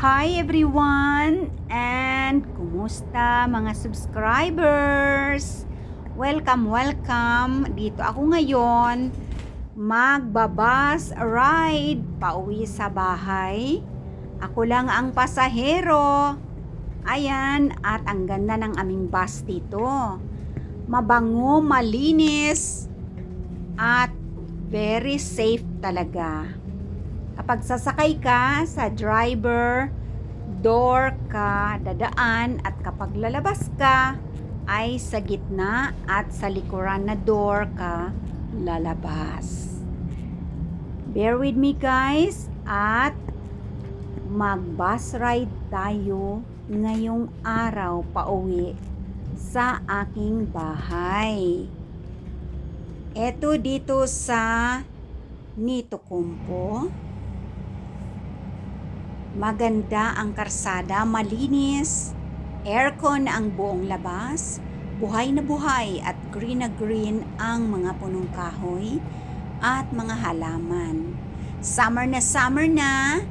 Hi everyone! And kumusta mga subscribers? Welcome! Dito ako ngayon magbabus ride pauwi sa bahay. Ako lang ang pasahero. Ayan, at ang ganda ng aming bus dito. Mabango, malinis, at very safe talaga. Kapag sasakay ka sa driver door ka dadaan at kapag lalabas ka ay sa gitna at sa likuran na door ka lalabas. Bear with me guys at mag-bus ride tayo ngayong araw pauwi sa aking bahay. Eto dito sa Nitokumpo. Maganda ang karsada, malinis, aircon ang buong labas, buhay na buhay at green na green ang mga punong kahoy at mga halaman. Summer na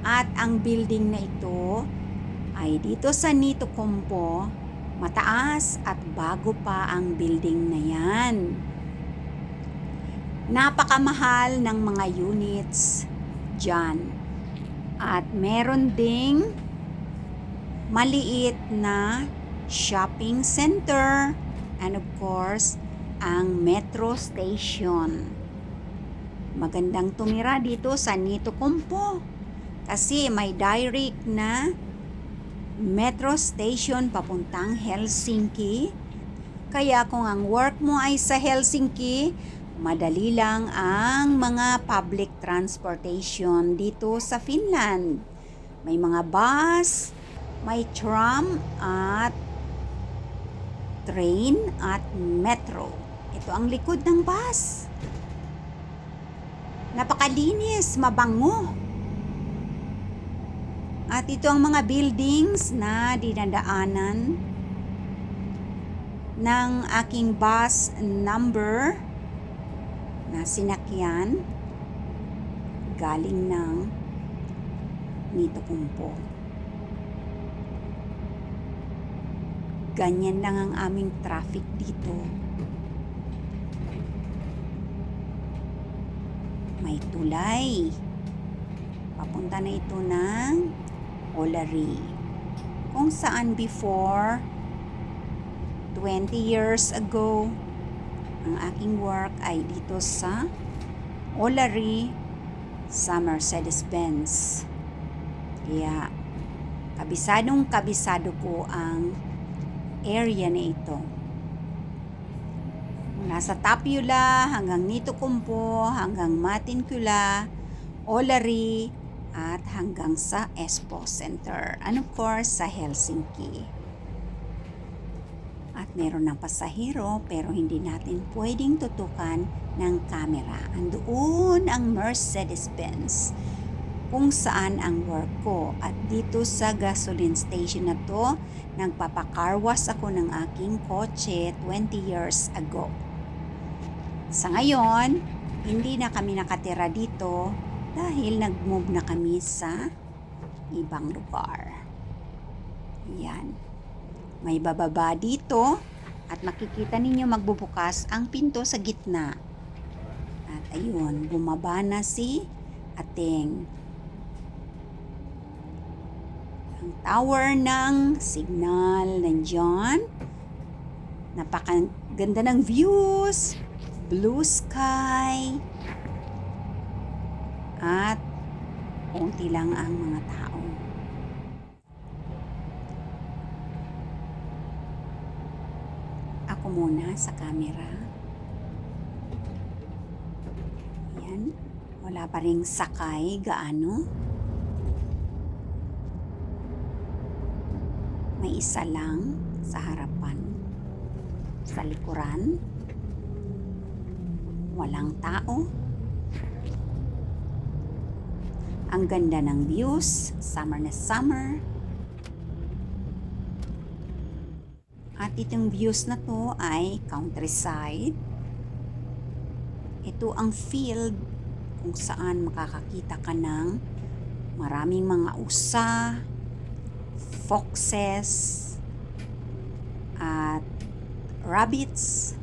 at ang building na ito ay dito sa Nitokumpo, mataas at bago pa ang building na yan. Napakamahal ng mga units dyan. At meron ding maliit na shopping center and of course, ang metro station. Magandang tumira dito sa Nitokumpo kasi may direct na metro station papuntang Helsinki. Kaya kung ang work mo ay sa Helsinki, madali lang ang mga public transportation dito sa Finland. May mga bus, may tram at train at metro. Ito ang likod ng bus. Napakalinis, mabango. At ito ang mga buildings na dinadaanan ng aking bus number na sinakyan galing ng Nitokumpo. Ganyan lang ang aming traffic dito. May tulay. Papunta na ito ng Olari. Kung saan before 20 years ago ang aking work ay dito sa Olari sa Mercedes-Benz. Kaya kabisado ko ang area na ito. Mula sa Tapiola hanggang Nitokumpo, hanggang Matinkula, Olari, at hanggang sa Espoo Center. And of course, sa Helsinki. At meron ng pasahero pero hindi natin pwedeng tutukan ng camera. Andoon ang Mercedes-Benz kung saan ang work ko. At dito sa gasoline station na to, nagpapakarwas ako ng aking kotse 20 years ago. Sa ngayon, hindi na kami nakatira dito dahil nag-move na kami sa ibang lugar. Yan. May bababa dito at makikita ninyo magbubukas ang pinto sa gitna. At ayun, bumaba na si Ateng. Ang tower ng signal nandyan. Napakaganda ng views, blue sky, at konti lang ang mga tao. Ako muna sa camera. Yan. Wala pa ring sakay gaano. May isa lang sa harapan. Sa likuran. Walang tao. Ang ganda ng views. Summer na summer. At itong views na to ay countryside. Ito ang field kung saan makakakita ka ng Maraming mga usa, foxes, at rabbits,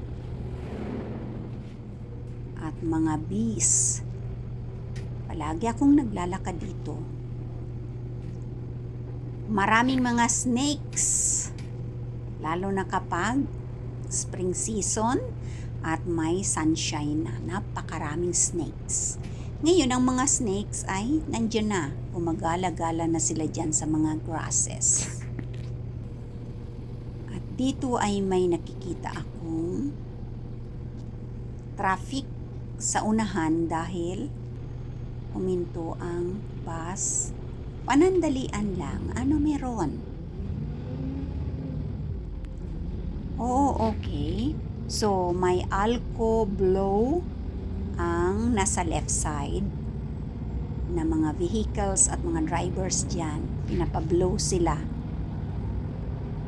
at mga bees. Palagi akong naglalakad dito. Maraming mga snakes, lalo na kapag spring season at may sunshine na. Napakaraming snakes. Ngayon, ang mga snakes ay nandiyan na. Gumagala-gala na sila dyan sa mga grasses. At dito ay may nakikita akong traffic sa unahan dahil huminto ang bus. Panandalian lang. Ano meron? Oo, okay. So, may alco blow ang nasa left side na mga vehicles at mga drivers dyan. Pinapablow sila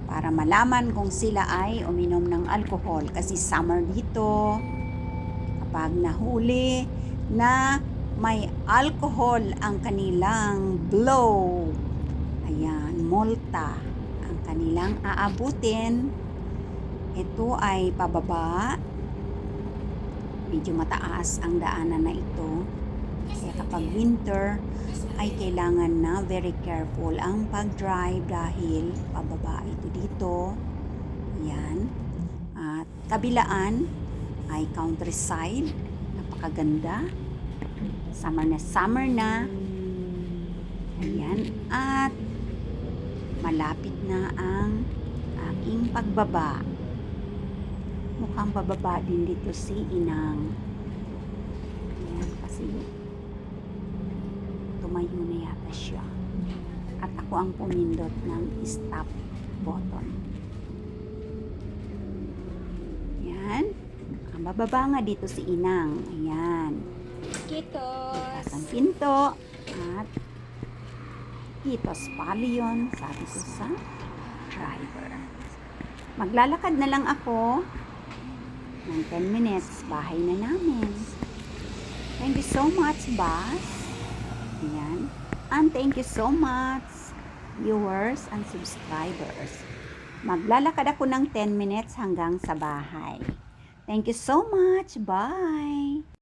para malaman kung sila ay uminom ng alcohol. Kasi summer dito, kapag nahuli na may alcohol ang kanilang blow, ayan, multa ang kanilang aabutin. Ito ay pababa. Medyo mataas ang daanan na ito. Kaya kapag winter ay kailangan na very careful ang pag-drive dahil pababa ito dito. Ayan. At kabilaan ay countryside. Napakaganda. Summer na. Ayan. At malapit na ang aking pagbaba. Mukhang bababa din dito si Inang. Ayan, kasi tumayo na yata siya. At ako ang pumindot ng stop button. Ayan. Ang bababa nga dito si Inang. Ayan. Bukas ang pinto. At Kitos Palion, sabi ko sa driver. Maglalakad na lang ako ng 10 minutes, bahay na namin. Thank you so much, boss. Ayan. And thank you so much, viewers and subscribers. Maglalakad ako ng 10 minutes hanggang sa bahay. Thank you so much. Bye!